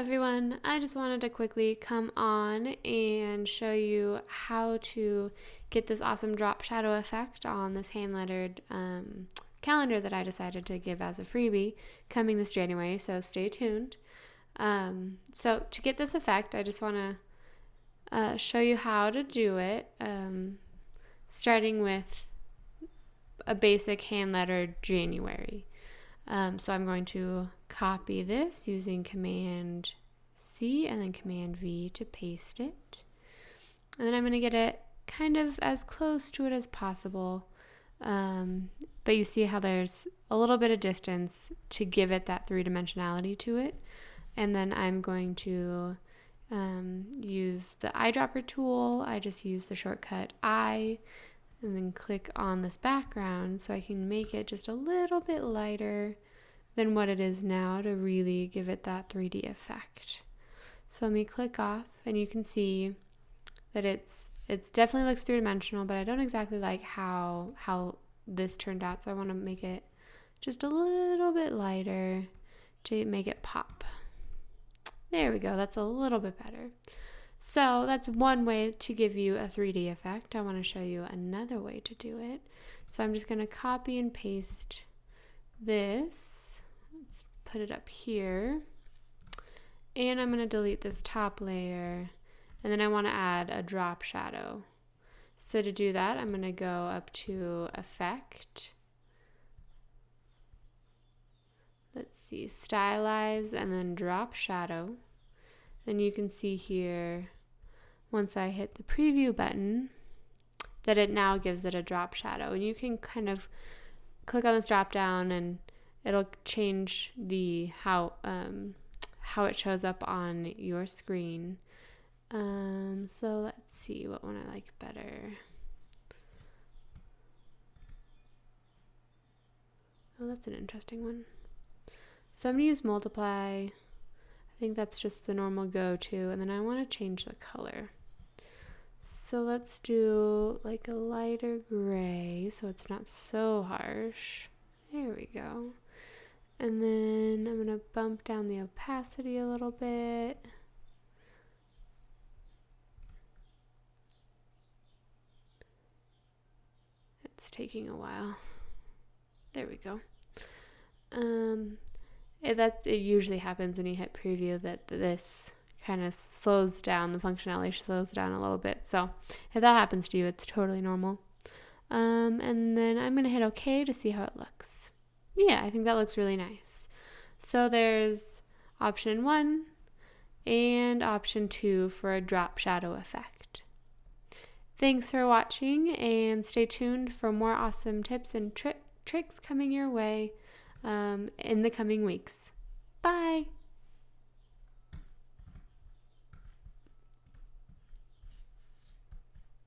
everyone, I just wanted to quickly come on and show you how to get this awesome drop shadow effect on this hand-lettered calendar that I decided to give as a freebie coming this January, so stay tuned. So to get this effect, I just want to show you how to do it, starting with a basic hand-lettered January. So I'm going to copy this using Command C and then Command V to paste it. And then I'm going to get it kind of as close to it as possible. But you see how there's a little bit of distance to give it that three-dimensionality to it. And then I'm going to use the Eyedropper tool. I just use the shortcut I and then click on this background so I can make it just a little bit lighter than what it is now to really give it that 3D effect. So let me click off, and you can see that it's definitely looks three-dimensional, but I don't exactly like how this turned out, so I want to make it just a little bit lighter to make it pop. There we go, that's a little bit better. So that's one way to give you a 3D effect. I want to show you another way to do it. So I'm just going to copy and paste this. Let's put it up here. And I'm going to delete this top layer. And then I want to add a drop shadow. So to do that, I'm going to go up to Effect. Let's see, Stylize, and then Drop Shadow. And you can see here, once I hit the preview button, that it now gives it a drop shadow. And you can kind of click on this drop down and it'll change the how it shows up on your screen. So let's see what one I like better. Oh, that's an interesting one. So I'm going to use Multiply. I think that's just the normal go-to, and then I want to change the color. So let's do like a lighter gray so it's not so harsh. There we go. And then I'm going to bump down the opacity a little bit. It's taking a while. There we go. It usually happens when you hit preview that this kind of slows down, the functionality slows down a little bit. So if that happens to you, it's totally normal. And then I'm going to hit OK to see how it looks. Yeah, I think that looks really nice. So there's option 1 and option 2 for a drop shadow effect. Thanks for watching, and stay tuned for more awesome tips and tricks coming your way in the coming weeks. Bye!